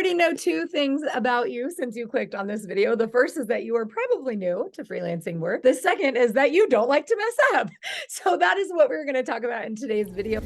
already know two things about you since you clicked on this video. The first is that you are probably new to freelancing work. The second is that you don't like to mess up. So that is what we're going to talk about in today's video.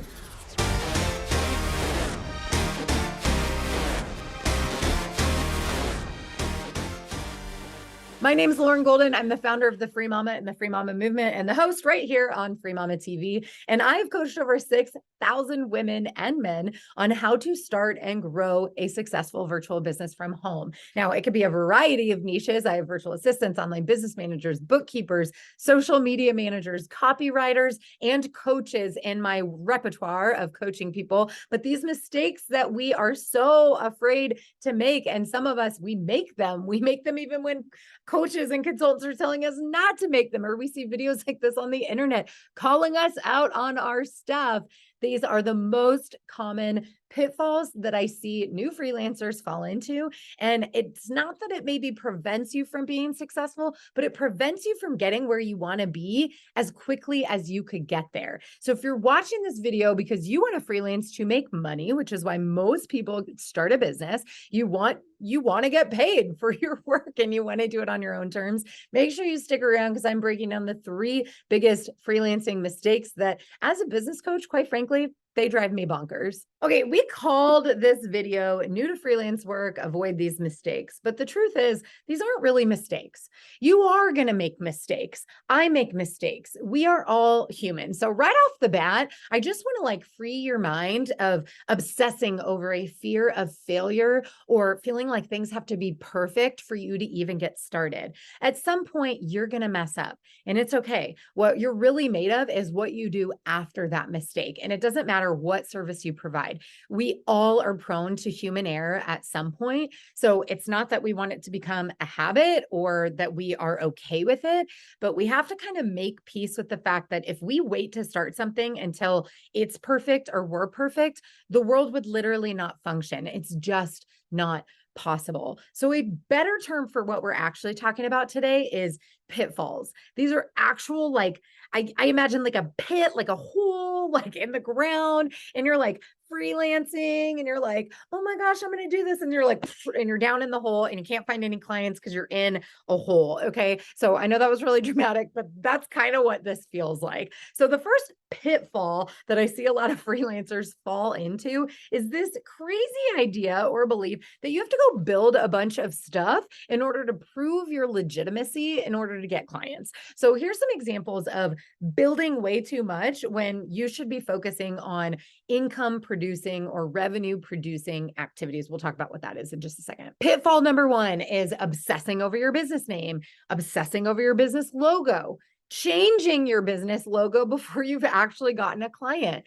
My name is Lauren Golden. I'm the founder of the Free Mama and the Free Mama movement and the host right here on FreeMamaTV. And I've coached over 6,000 women and men on how to start and grow a successful virtual business from home. Now, it could be a variety of niches. I have virtual assistants, online business managers, bookkeepers, social media managers, copywriters, and coaches in my repertoire of coaching people. But these mistakes that we are so afraid to make, and some of us, we make them even when coaches and consultants are telling us not to make them, or we see videos like this on the internet calling us out on our stuff. These are the most common pitfalls that I see new freelancers fall into. And it's not that it maybe prevents you from being successful, but it prevents you from getting where you want to be as quickly as you could get there. So if you're watching this video because you want to freelance to make money, which is why most people start a business, you want to get paid for your work and you want to do it on your own terms, make sure you stick around because I'm breaking down the 3 biggest freelancing mistakes that as a business coach, quite frankly, they drive me bonkers. Okay, we called this video New to Freelance Work, Avoid These Mistakes. But the truth is, these aren't really mistakes. You are going to make mistakes. I make mistakes. We are all human. So right off the bat, I just want to free your mind of obsessing over a fear of failure or feeling like things have to be perfect for you to even get started. At some point, you're going to mess up and it's okay. What you're really made of is what you do after that mistake. And it doesn't matter what service you provide. We all are prone to human error at some point. So it's not that we want it to become a habit or that we are okay with it, but we have to kind of make peace with the fact that if we wait to start something until it's perfect or we're perfect, the world would literally not function. It's just not possible. So a better term for what we're actually talking about today is pitfalls. These are actual, I imagine like a pit, like a hole, like in the ground, and you're like freelancing and you're like, oh my gosh, I'm going to do this. And you're like, and you're down in the hole and you can't find any clients because you're in a hole. Okay. So I know that was really dramatic, but that's kind of what this feels like. So the first pitfall that I see a lot of freelancers fall into is this crazy idea or belief that you have to go build a bunch of stuff in order to prove your legitimacy in order to get clients. So here's some examples of building way too much when you should be focusing on income producing or revenue producing activities. We'll talk about what that is in just a second. Pitfall number 1 is obsessing over your business name, obsessing over your business logo, changing your business logo before you've actually gotten a client,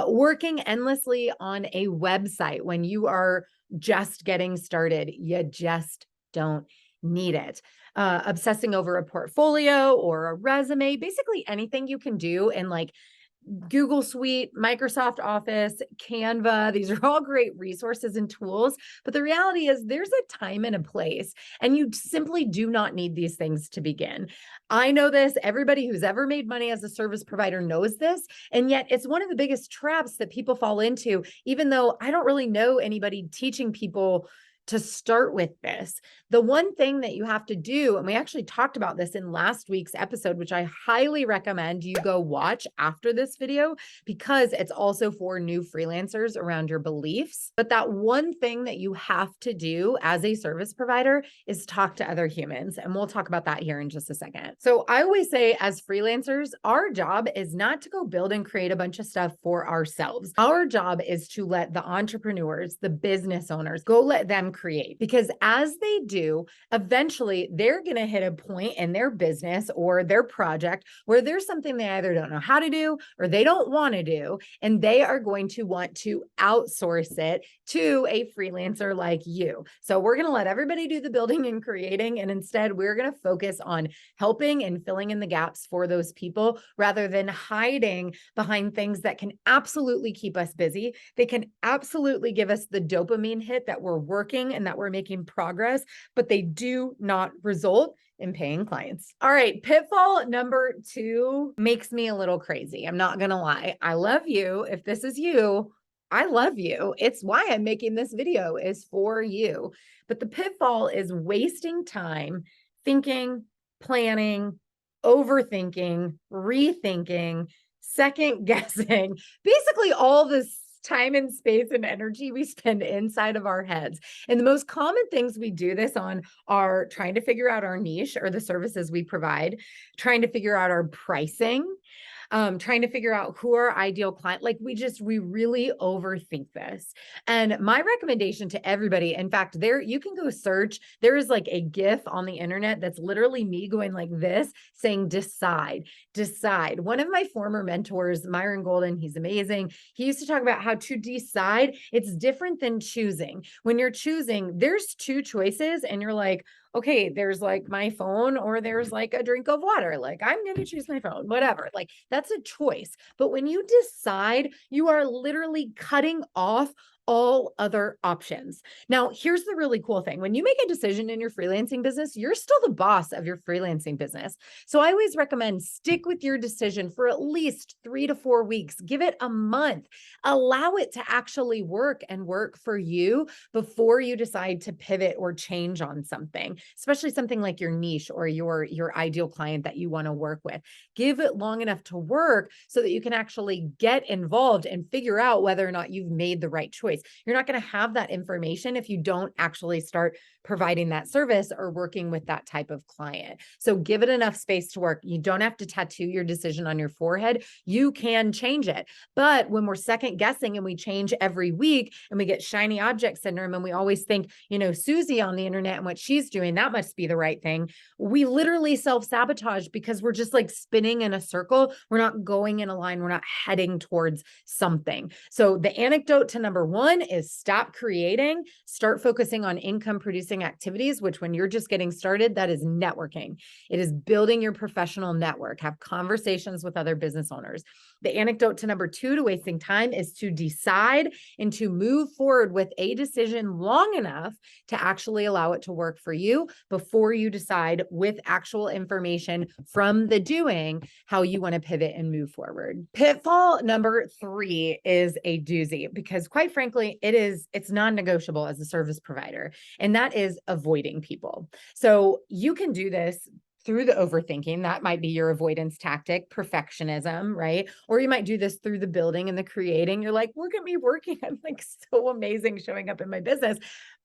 working endlessly on a website when you are just getting started. You just don't need it. Obsessing over a portfolio or a resume, basically anything you can do in Google Suite, Microsoft Office, Canva. These are all great resources and tools, but the reality is there's a time and a place, and you simply do not need these things to begin. I know this. Everybody who's ever made money as a service provider knows this, and yet it's one of the biggest traps that people fall into, even though I don't really know anybody teaching people to start with this. The one thing that you have to do, and we actually talked about this in last week's episode, which I highly recommend you go watch after this video because it's also for new freelancers around your beliefs. But that one thing that you have to do as a service provider is talk to other humans. And we'll talk about that here in just a second. So I always say as freelancers, our job is not to go build and create a bunch of stuff for ourselves. Our job is to let the entrepreneurs, the business owners, go let them create, because as they do, eventually they're going to hit a point in their business or their project where there's something they either don't know how to do or they don't want to do, and they are going to want to outsource it to a freelancer like you. So we're going to let everybody do the building and creating, and instead we're going to focus on helping and filling in the gaps for those people rather than hiding behind things that can absolutely keep us busy. They can absolutely give us the dopamine hit that we're working and that we're making progress, but they do not result in paying clients. All right, pitfall number 2 makes me a little crazy. I'm not going to lie. I love you. If this is you, I love you. It's why I'm making this video is for you. But the pitfall is wasting time thinking, planning, overthinking, rethinking, second guessing, basically all this time and space and energy we spend inside of our heads. And the most common things we do this on are trying to figure out our niche or the services we provide, trying to figure out our pricing, trying to figure out who our ideal client, like we really overthink this. And my recommendation to everybody, in fact, there you can go search, there is like a GIF on the internet that's literally me going like this, saying decide, decide. One of my former mentors, Myron Golden, he's amazing. He used to talk about how to decide, it's different than choosing. When you're choosing, there's two choices and you're like, okay, there's like my phone or there's like a drink of water. Like I'm going to choose my phone, whatever. Like that's a choice. But when you decide, you are literally cutting off all other options. Now, here's the really cool thing. When you make a decision in your freelancing business, you're still the boss of your freelancing business. So I always recommend stick with your decision for at least 3 to 4 weeks. Give it a month. Allow it to actually work and work for you before you decide to pivot or change on something, especially something like your niche or your ideal client that you want to work with. Give it long enough to work so that you can actually get involved and figure out whether or not you've made the right choice. You're not going to have that information if you don't actually start providing that service or working with that type of client. So give it enough space to work. You don't have to tattoo your decision on your forehead. You can change it. But when we're second guessing and we change every week and we get shiny object syndrome and we always think, you know, Susie on the internet and what she's doing, that must be the right thing. We literally self-sabotage because we're just like spinning in a circle. We're not going in a line. We're not heading towards something. So the anecdote to number one is stop creating, start focusing on income producing activities, which when you're just getting started, that is networking. It is building your professional network, have conversations with other business owners. The anecdote to number two to wasting time is to decide and to move forward with a decision long enough to actually allow it to work for you before you decide with actual information from the doing how you want to pivot and move forward. Pitfall number three is a doozy because quite frankly, it's non-negotiable as a service provider, and that is avoiding people. So you can do this through the overthinking. That might be your avoidance tactic, perfectionism, right? Or you might do this through the building and the creating. You're like, look at me working. I'm like so amazing showing up in my business,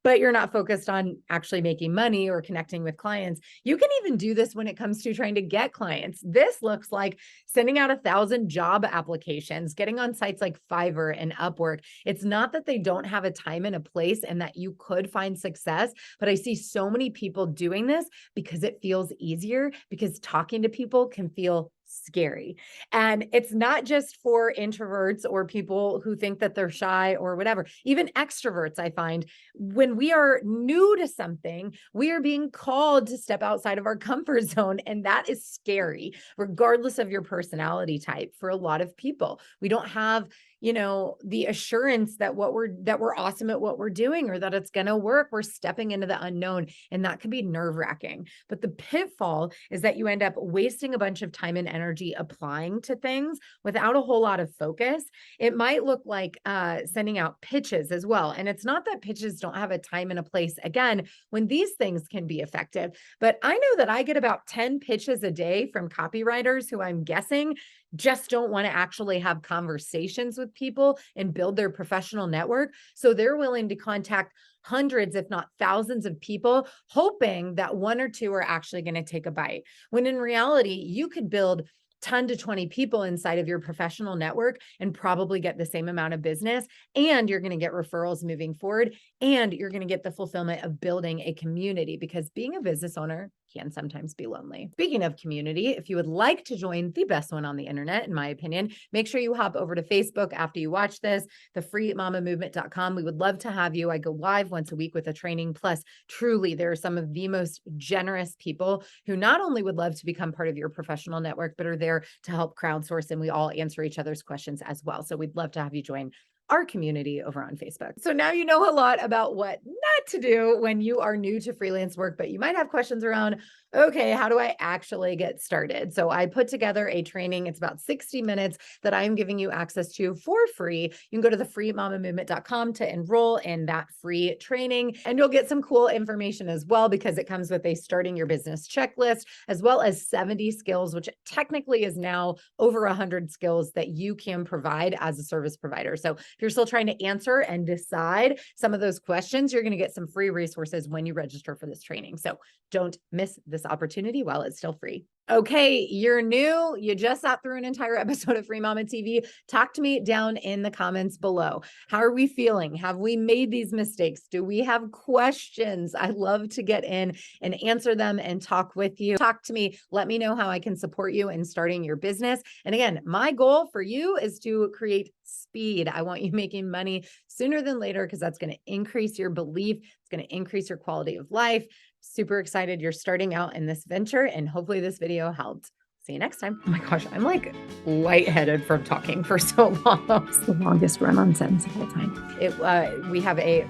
but you're not focused on actually making money or connecting with clients. You can even do this when it comes to trying to get clients. This looks like sending out 1,000 job applications, getting on sites like Fiverr and Upwork. It's not that they don't have a time and a place and that you could find success, but I see so many people doing this because it feels easier, because talking to people can feel scary. And it's not just for introverts or people who think that they're shy or whatever. Even extroverts, I find, when we are new to something, we are being called to step outside of our comfort zone. And that is scary, regardless of your personality type. For a lot of people, we don't have, you know, the assurance that we're awesome at what we're doing or that it's going to work. We're stepping into the unknown, and that can be nerve-wracking. But the pitfall is that you end up wasting a bunch of time and energy applying to things without a whole lot of focus. It might look like sending out pitches as well. And it's not that pitches don't have a time and a place, again, when these things can be effective. But I know that I get about 10 pitches a day from copywriters who I'm guessing just don't want to actually have conversations with people and build their professional network. So they're willing to contact hundreds, if not thousands of people, hoping that one or two are actually going to take a bite. When in reality, you could build 10 to 20 people inside of your professional network and probably get the same amount of business. And you're going to get referrals moving forward. And you're going to get the fulfillment of building a community, because being a business owner can sometimes be lonely. Speaking of community, if you would like to join the best one on the internet, in my opinion, make sure you hop over to Facebook after you watch this, the freemamamovement.com. We would love to have you. I go live once a week with a training. Plus, truly, there are some of the most generous people who not only would love to become part of your professional network, but are there to help crowdsource, and we all answer each other's questions as well. So we'd love to have you join our community over on Facebook. So now you know a lot about what not to do when you are new to freelance work, but you might have questions around, okay, how do I actually get started? So I put together a training. It's about 60 minutes that I'm giving you access to for free. You can go to the freemamamovement.com to enroll in that free training, and you'll get some cool information as well, because it comes with a starting your business checklist, as well as 70 skills, which technically is now over 100 skills that you can provide as a service provider. So if you're still trying to answer and decide some of those questions, you're going to get some free resources when you register for this training. So don't miss this opportunity while it's still free. Okay, you're new. You just sat through an entire episode of Free Mama TV. Talk to me down in the comments below. How are we feeling? Have we made these mistakes? Do we have questions? I love to get in and answer them and talk with you. Talk to me. Let me know how I can support you in starting your business. And again, my goal for you is to create speed. I want you making money sooner than later, because that's going to increase your belief. It's going to increase your quality of life. Super excited you're starting out in this venture, and hopefully this video helped. See you next time. Oh my gosh, I'm like lightheaded from talking for so long. It's the longest run-on sentence of all time. We have a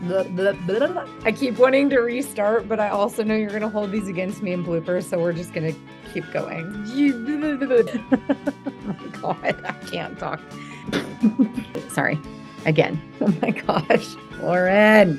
I keep wanting to restart, but I also know you're going to hold these against me in bloopers, so we're just going to keep going. Oh my God, I can't talk. Sorry. Again. Oh my gosh. Lauren.